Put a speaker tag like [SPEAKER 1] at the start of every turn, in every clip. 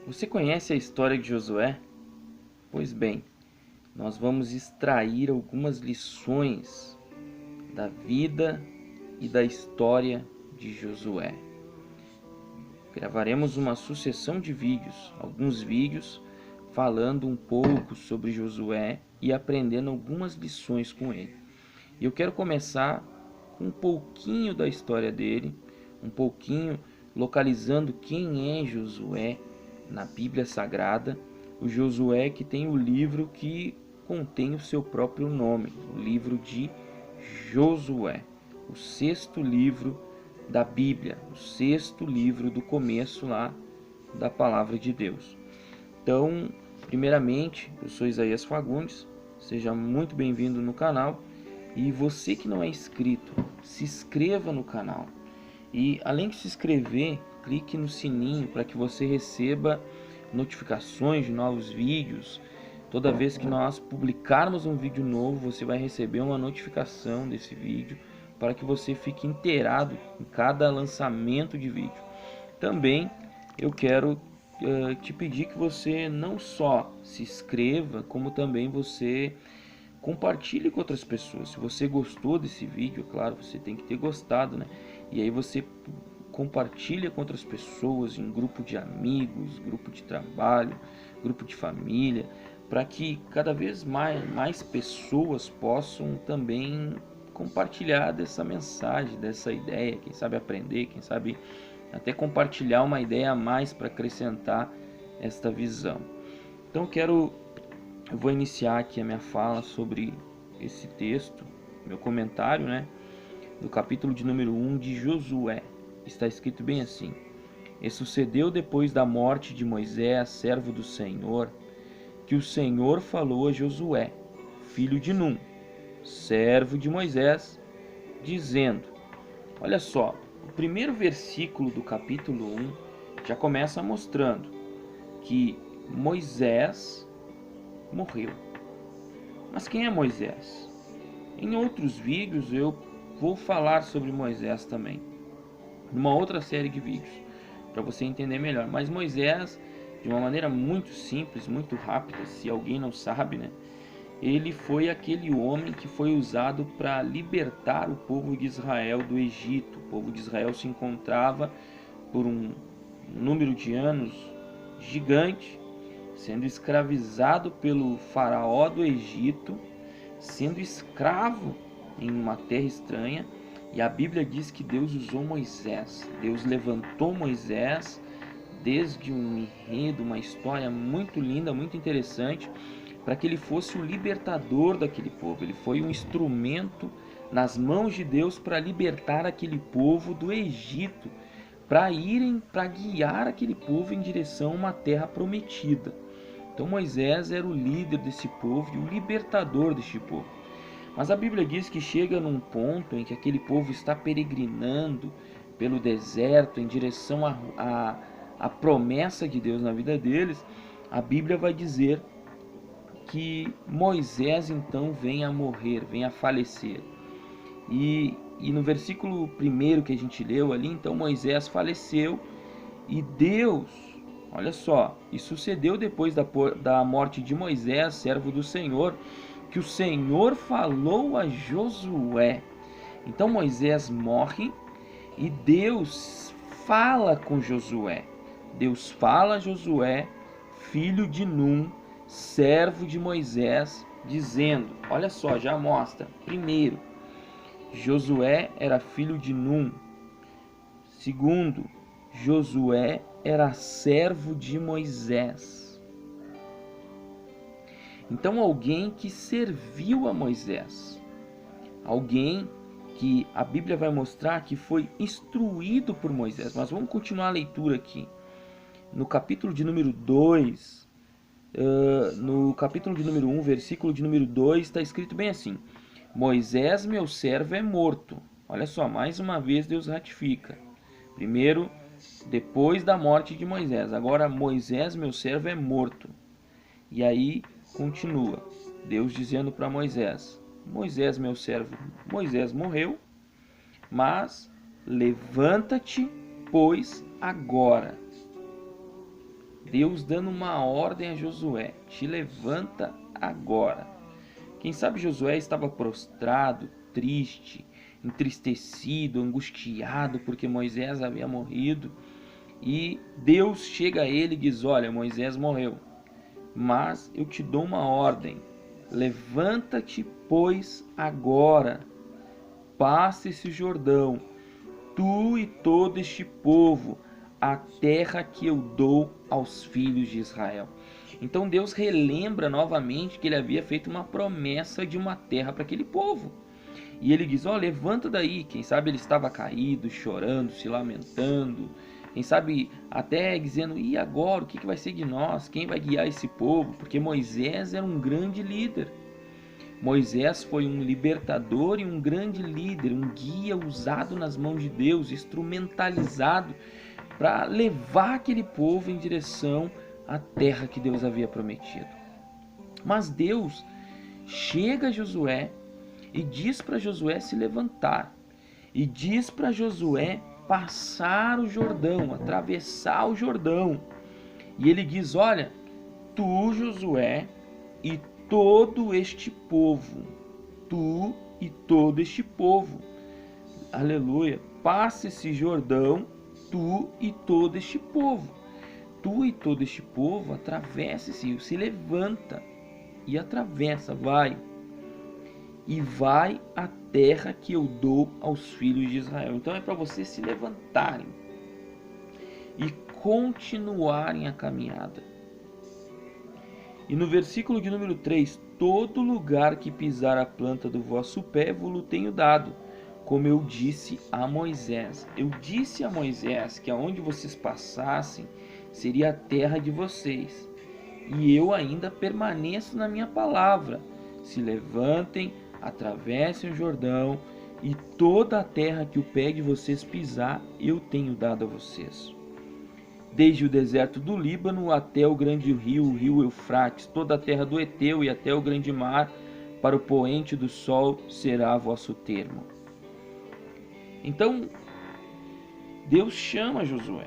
[SPEAKER 1] Você conhece a história de Josué? Pois bem, nós vamos extrair algumas lições da vida e da história de Josué. Gravaremos uma sucessão de vídeos, alguns vídeos falando um pouco sobre Josué e aprendendo algumas lições com ele. E eu quero começar com um pouquinho da história dele, um pouquinho localizando quem é Josué na Bíblia Sagrada, o Josué que tem o livro que contém o seu próprio nome, o livro de Josué, o sexto livro da Bíblia, o sexto livro do começo lá da Palavra de Deus. Então, primeiramente, eu sou Isaías Fagundes, seja muito bem-vindo no canal, e você que não é inscrito, se inscreva no canal. E além de se inscrever, clique no sininho para que você receba notificações de novos vídeos. Toda vez que nós publicarmos um vídeo novo, você vai receber uma notificação desse vídeo para que você fique inteirado em cada lançamento de vídeo. Também eu quero te pedir que você não só se inscreva, como também você compartilhe com outras pessoas. Se você gostou desse vídeo, claro, você tem que ter gostado, né? E aí você compartilha com outras pessoas em grupo de amigos, grupo de trabalho, grupo de família, para que cada vez mais pessoas possam também compartilhar dessa mensagem, dessa ideia, quem sabe aprender, quem sabe até compartilhar uma ideia a mais para acrescentar esta visão. Então eu vou iniciar aqui a minha fala sobre esse texto, meu comentário, né, do capítulo de número 1 de Josué. Está escrito bem assim: E sucedeu depois da morte de Moisés, servo do Senhor, que o Senhor falou a Josué, filho de Num, servo de Moisés, dizendo... Olha só, o primeiro versículo do capítulo 1 já começa mostrando que Moisés morreu. Mas quem é Moisés? Em outros vídeos eu vou falar sobre Moisés também, numa outra série de vídeos, para você entender melhor. Mas Moisés, de uma maneira muito simples, muito rápida, se alguém não sabe, né? Ele foi aquele homem que foi usado para libertar o povo de Israel do Egito. O povo de Israel se encontrava por um número de anos gigante, sendo escravizado pelo faraó do Egito, sendo escravo em uma terra estranha. E a Bíblia diz que Deus usou Moisés. Deus levantou Moisés desde um enredo, uma história muito linda, muito interessante, para que ele fosse o libertador daquele povo. Ele foi um instrumento nas mãos de Deus para libertar aquele povo do Egito, para guiar aquele povo em direção a uma terra prometida. Então Moisés era o líder desse povo e o libertador deste povo. Mas a Bíblia diz que chega num ponto em que aquele povo está peregrinando pelo deserto em direção à promessa de Deus na vida deles. A Bíblia vai dizer que Moisés então vem a morrer, vem a falecer. E no versículo 1 que a gente leu ali, então Moisés faleceu e Deus, olha só, e sucedeu depois da morte de Moisés, servo do Senhor, que o Senhor falou a Josué. Então Moisés morre e Deus fala com Josué. Deus fala a Josué, filho de Num, servo de Moisés, dizendo, olha só, já mostra, primeiro, Josué era filho de Num. Segundo, Josué era servo de Moisés. Então alguém que serviu a Moisés, alguém que a Bíblia vai mostrar que foi instruído por Moisés. Mas vamos continuar a leitura aqui. No capítulo de número 2, no capítulo de número 1, versículo de número 2, está escrito bem assim: Moisés, meu servo, é morto. Olha só, mais uma vez Deus ratifica. Primeiro, depois da morte de Moisés. Agora, Moisés, meu servo, é morto. E aí, continua. Deus dizendo para Moisés: Moisés, meu servo, Moisés morreu, mas levanta-te, pois, agora. Deus dando uma ordem a Josué: te levanta agora. Quem sabe Josué estava prostrado, triste, entristecido, angustiado porque Moisés havia morrido, e Deus chega a ele e diz: olha, Moisés morreu, mas eu te dou uma ordem: levanta-te, pois, agora, passa esse Jordão, tu e todo este povo, a terra que eu dou aos filhos de Israel. Então Deus relembra novamente que ele havia feito uma promessa de uma terra para aquele povo. E ele diz: ó, levanta daí. Quem sabe ele estava caído, chorando, se lamentando. Quem sabe até dizendo: e agora, o que vai ser de nós? Quem vai guiar esse povo? Porque Moisés era um grande líder. Moisés foi um libertador e um grande líder, um guia usado nas mãos de Deus, instrumentalizado para levar aquele povo em direção à terra que Deus havia prometido. Mas Deus chega a Josué e diz para Josué se levantar, e diz para Josué passar o Jordão, atravessar o Jordão. E ele diz: olha, tu, Josué, e todo este povo, tu e todo este povo, aleluia, passe esse Jordão, tu e todo este povo. Tu e todo este povo atravessa esse rio, se levanta e atravessa, vai. E vai à terra que eu dou aos filhos de Israel. Então é para vocês se levantarem e continuarem a caminhada. E no versículo de número 3, todo lugar que pisar a planta do vosso pé vos tenho dado, como eu disse a Moisés. Eu disse a Moisés que aonde vocês passassem seria a terra de vocês. E eu ainda permaneço na minha palavra. Se levantem, atravessem o Jordão, e toda a terra que o pé de vocês pisar, eu tenho dado a vocês. Desde o deserto do Líbano até o grande rio, o rio Eufrates, toda a terra do Eteu e até o grande mar, para o poente do sol será vosso termo. Então, Deus chama Josué.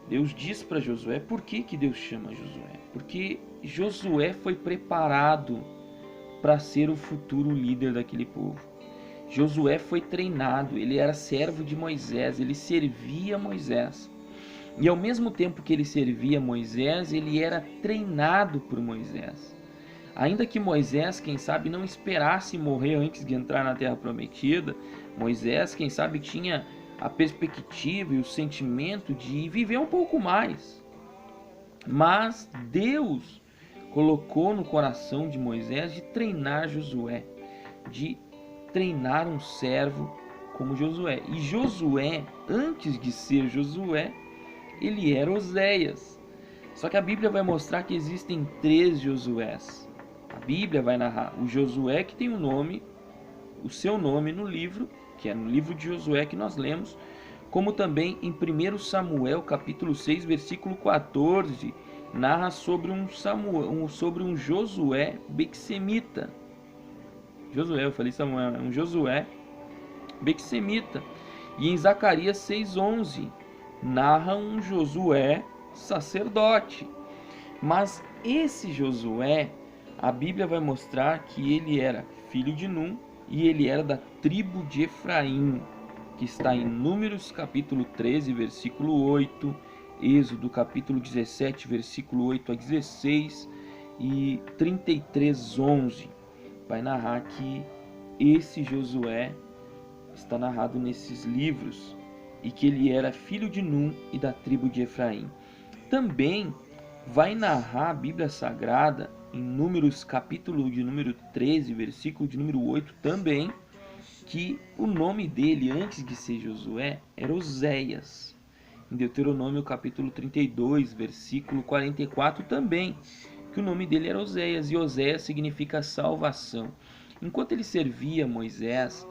[SPEAKER 1] Deus diz para Josué. Por que Deus chama Josué? Porque Josué foi preparado para ser o futuro líder daquele povo. Josué foi treinado, ele era servo de Moisés, ele servia Moisés. E ao mesmo tempo que ele servia Moisés, ele era treinado por Moisés. Ainda que Moisés, quem sabe, não esperasse morrer antes de entrar na Terra Prometida, Moisés, quem sabe, tinha a perspectiva e o sentimento de viver um pouco mais. Mas Deus colocou no coração de Moisés de treinar Josué, de treinar um servo como Josué. E Josué, antes de ser Josué, ele era Oséias. Só que a Bíblia vai mostrar que existem 3 Josués. A Bíblia vai narrar o Josué que tem o seu nome no livro, que é no livro de Josué que nós lemos, como também em 1 Samuel capítulo 6, versículo 14, narra sobre um Josué bexemita. Um Josué bexemita. E em Zacarias 6:11 narra um Josué sacerdote. Mas esse Josué, a Bíblia vai mostrar que ele era filho de Num e ele era da tribo de Efraim, que está em Números capítulo 13, versículo 8, Êxodo capítulo 17, versículo 8 a 16 e 33:11. Vai narrar que esse Josué está narrado nesses livros e que ele era filho de Num e da tribo de Efraim. Também vai narrar a Bíblia Sagrada em Números capítulo de número 13, versículo de número 8 também, que o nome dele antes de ser Josué era Oséias. Em Deuteronômio capítulo 32, versículo 44 também, que o nome dele era Oséias, e Oséias significa salvação. Enquanto ele servia Moisés,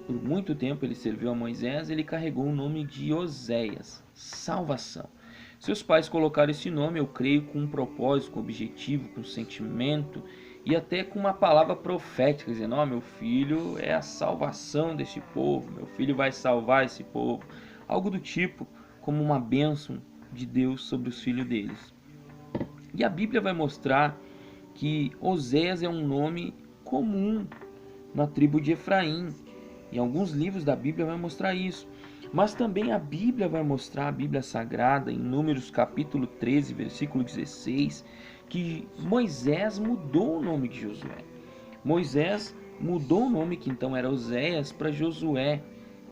[SPEAKER 1] por muito tempo ele serviu a Moisés, ele carregou o nome de Oséias, salvação. Seus pais colocaram esse nome, eu creio, com um propósito, com um objetivo, com um sentimento e até com uma palavra profética, dizendo: ó, meu filho é a salvação deste povo, meu filho vai salvar esse povo. Algo do tipo, como uma bênção de Deus sobre os filhos deles. E a Bíblia vai mostrar que Oséias é um nome comum na tribo de Efraim. Em alguns livros da Bíblia vai mostrar isso. Mas também a Bíblia vai mostrar, a Bíblia Sagrada, em Números capítulo 13, versículo 16, que Moisés mudou o nome de Josué. Moisés mudou o nome, que então era Oséias, para Josué.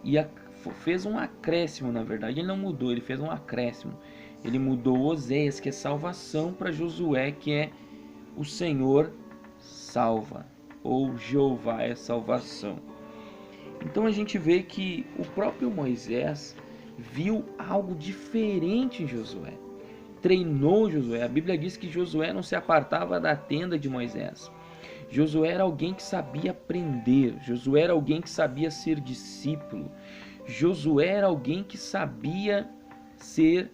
[SPEAKER 1] E fez um acréscimo, na verdade. Ele não mudou, ele fez um acréscimo. Ele mudou Oséias, que é salvação, para Josué, que é o Senhor salva, ou Jeová é salvação. Então a gente vê que o próprio Moisés viu algo diferente em Josué. Treinou Josué. A Bíblia diz que Josué não se apartava da tenda de Moisés. Josué era alguém que sabia aprender. Josué era alguém que sabia ser discípulo. Josué era alguém que sabia ser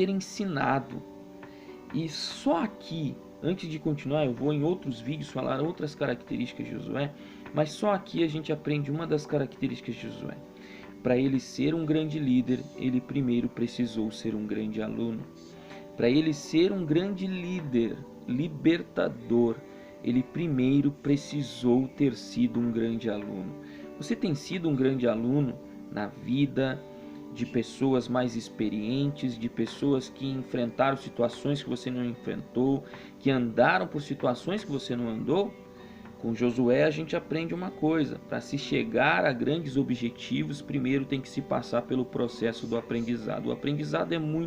[SPEAKER 1] ensinado. E só aqui, antes de continuar, eu vou em outros vídeos falar outras características de Josué, mas só aqui a gente aprende uma das características de Josué. Para ele ser um grande líder, ele primeiro precisou ser um grande aluno. Para ele ser um grande líder, libertador, ele primeiro precisou ter sido um grande aluno. Você tem sido um grande aluno na vida de pessoas mais experientes, de pessoas que enfrentaram situações que você não enfrentou, que andaram por situações que você não andou? Com Josué a gente aprende uma coisa: para se chegar a grandes objetivos, primeiro tem que se passar pelo processo do aprendizado. O aprendizado é muito